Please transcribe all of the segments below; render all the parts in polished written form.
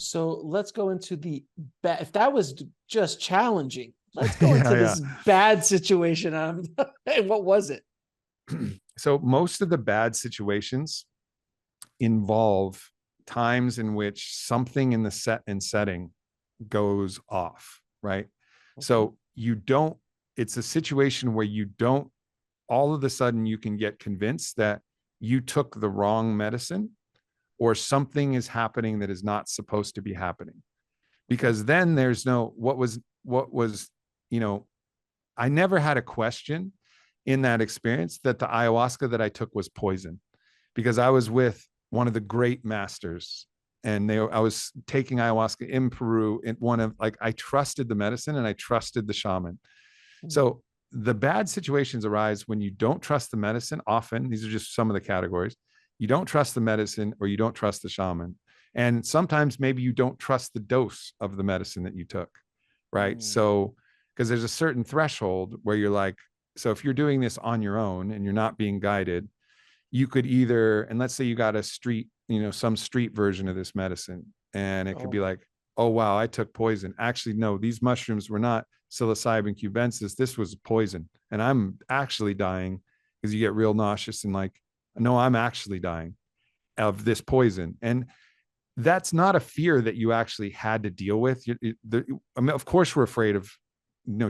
So let's go into the bad. If that was just challenging, let's go into Yeah, this bad situation. And what was it? so most of the bad situations involve times in which something in the set and setting goes off, right? Okay. So you don't, it's a situation where you don't, all of a sudden you can get convinced that you took the wrong medicine or something is happening that is not supposed to be happening. Okay. Because then there's no, what was, you know, I never had a question in that experience that the ayahuasca that I took was poison, because I was with one of the great masters, and I was taking ayahuasca in Peru in one of, like, I trusted the medicine and I trusted the shaman. Mm. So the bad situations arise when you don't trust the medicine. Often, these are just some of the categories. You don't trust the medicine or you don't trust the shaman. And sometimes maybe you don't trust the dose of the medicine that you took, right? Mm. So, because there's a certain threshold where you're like, so if you're doing this on your own and you're not being guided, you could either, and let's say you got a street, some street version of this medicine, and it could be Oh. like, oh, wow, I took poison. Actually, no, these mushrooms were not psilocybin cubensis. This was poison. And I'm actually dying, because you get real nauseous and like, no, I'm actually dying of this poison. And that's not a fear that you actually had to deal with. I mean, of course, we're afraid of,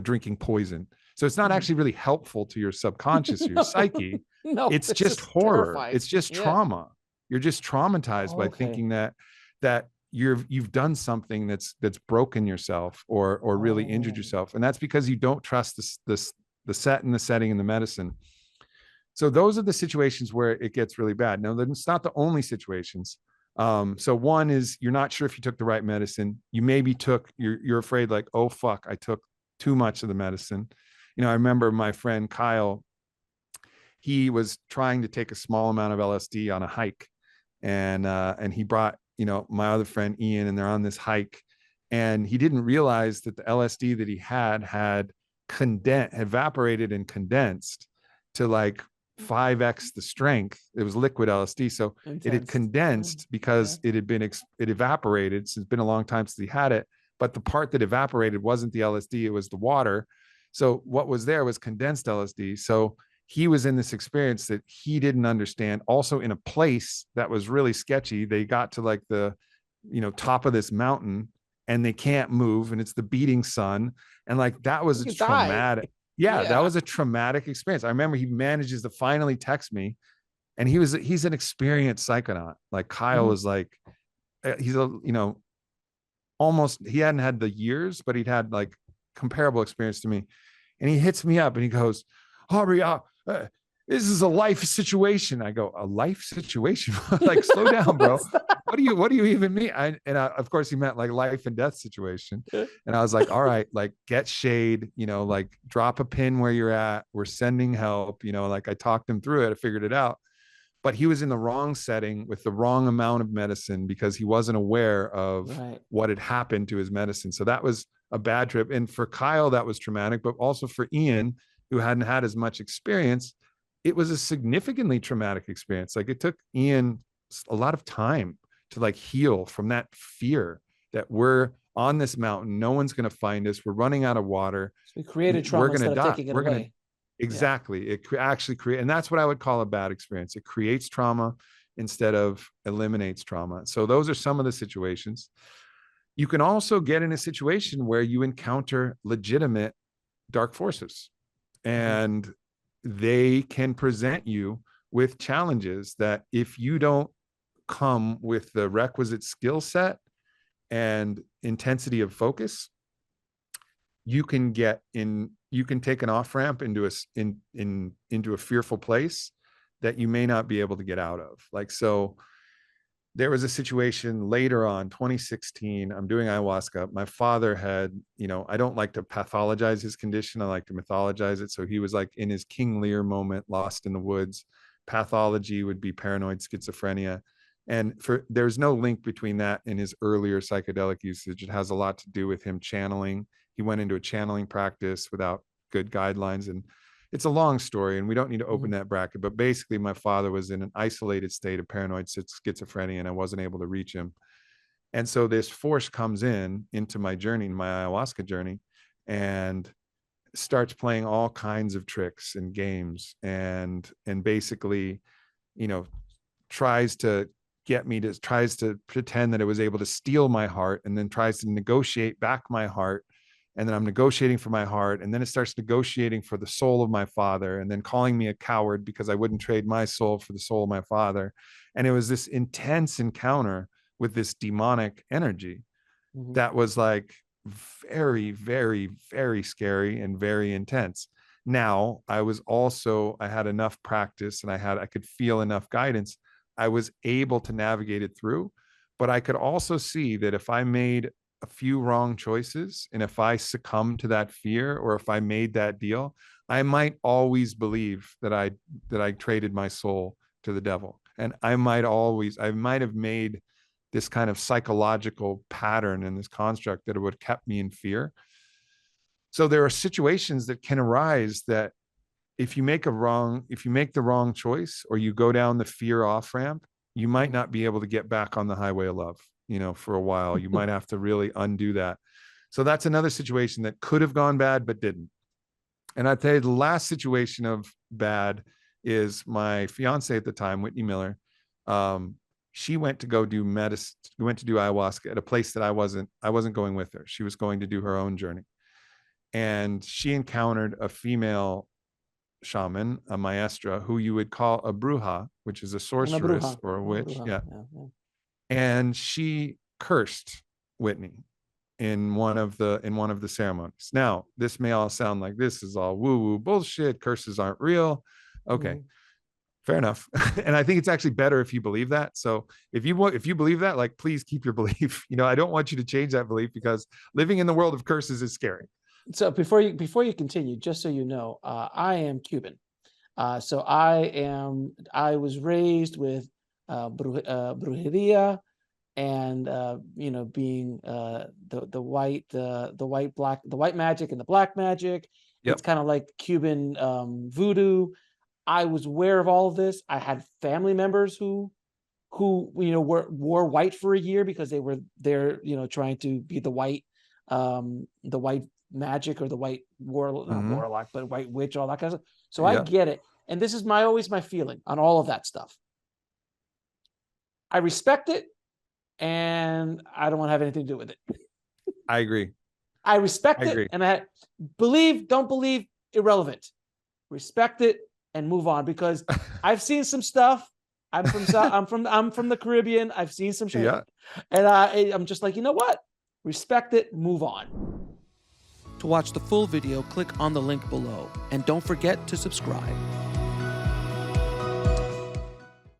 drinking poison. So it's not Mhm. actually really helpful to your subconscious or your No, psyche. no, It's it's just just horror. terrifying. It's just Yeah. trauma. You're just traumatized by Okay. thinking that you've done something that's broken yourself or really injured Oh. yourself, and that's because you don't trust the set and the setting and the medicine. So those are the situations where it gets really bad. Now, it's not the only situations. So one is you're not sure if you took the right medicine. You maybe you're afraid, like, oh fuck, I took too much of the medicine. I remember my friend Kyle, he was trying to take a small amount of LSD on a hike, and he brought my other friend Ian, and they're on this hike, and he didn't realize that the LSD that he had evaporated and condensed to like 5x the strength. It was liquid LSD, so it had Intense. Yeah. condensed Yeah. because it evaporated. So it's been a long time since he had it, but the part that evaporated wasn't the LSD, it was the water. So what was there was condensed LSD. So he was in this experience that he didn't understand, also in a place that was really sketchy. They got to like the top of this mountain, and they can't move, and it's the beating sun, and like that was You a could die. traumatic, yeah, that Yeah. was a traumatic experience. I remember he manages to finally text me, and he's an experienced psychonaut. Like Kyle Mhm. is like, he's a almost, he hadn't had the years, but he'd had like comparable experience to me. And he hits me up and he goes, Aubrey, this is a life situation. I go, a life situation? Like, slow down, bro. What's that? What do you even mean? Of course he meant like life and death situation. And I was like, all right, like get shade, like drop a pin where you're at. We're sending help, like I talked him through it. I figured it out, but he was in the wrong setting with the wrong amount of medicine because he wasn't aware of Right. what had happened to his medicine. So that was a bad trip. And for Kyle, that was traumatic, but also for Ian, who hadn't had as much experience, it was a significantly traumatic experience. Like, it took Ian a lot of time to like heal from that fear that we're on this mountain, no one's going to find us, we're running out of water, So we created we're trauma going to instead of die, taking it we're going to, away. Yeah. exactly, it actually create, and that's what I would call a bad experience. It creates trauma instead of eliminates trauma. So those are some of the situations. You can also get in a situation where you encounter legitimate dark forces, Mhm. and they can present you with challenges that, if you don't come with the requisite skill set and intensity of focus, you can take an off ramp into into a fearful place that you may not be able to get out of. Like, so there was a situation later on, 2016, I'm doing ayahuasca. My father had, I don't like to pathologize his condition, I like to mythologize it. So he was like in his King Lear moment, lost in the woods. Pathology would be paranoid schizophrenia, and there's no link between that and his earlier psychedelic usage. It has a lot to do with him channeling. He went into a channeling practice without good guidelines, and it's a long story and we don't need to open Mhm. that bracket, but basically my father was in an isolated state of paranoid schizophrenia and I wasn't able to reach him. And so this force comes into my journey, my ayahuasca journey, and starts playing all kinds of tricks and games, and basically, you know, tries to tries to pretend that it was able to steal my heart, and then tries to negotiate back my heart. And then I'm negotiating for my heart, and then it starts negotiating for the soul of my father, and then calling me a coward because I wouldn't trade my soul for the soul of my father. And it was this intense encounter with this demonic energy that was like very, very, very scary and very intense. Now, I had enough practice, and I could feel enough guidance. I was able to navigate it through, but I could also see that if I made a few wrong choices, and if I succumbed to that fear, or if I made that deal, I might always believe that I traded my soul to the devil. And I might have made this kind of psychological pattern in this construct that it would have kept me in fear. So there are situations that can arise that if you make the wrong choice, or you go down the fear off ramp, you might not be able to get back on the highway of love, for a while. You might have to really undo that. So that's another situation that could have gone bad, but didn't. And I'd say the last situation of bad is my fiance at the time, Whitney Miller. She went to go do medicine, went to do ayahuasca at a place that I wasn't going with her. She was going to do her own journey. And she encountered a female shaman, a maestra, who you would call a bruja, which is a sorceress or a witch. Yeah. And she cursed Whitney in one of the ceremonies. Now, this may all sound like this is all woo-woo bullshit. Curses aren't real. Okay. Fair enough. And I think it's actually better if you believe that. So if you believe that, like, please keep your belief. I don't want you to change that belief, because living in the world of curses is scary. So before you continue, just so you know, I am Cuban. So I was raised with brujeria, and being the white magic and the black magic. Yep. It's kind of like Cuban voodoo. I was aware of all of this. I had family members who wore white for a year because they were there, trying to be the white magic, or the white not warlock, but white witch, all that kind of stuff. So I get it. And this is always my feeling on all of that stuff. I respect it, and I don't want to have anything to do with it. I agree. I respect it, and I don't believe, irrelevant. Respect it and move on, because I've seen some stuff. I'm from the Caribbean. I've seen some shit. Yeah. And I'm just like, you know what? Respect it, move on. To watch the full video, click on the link below, and don't forget to subscribe.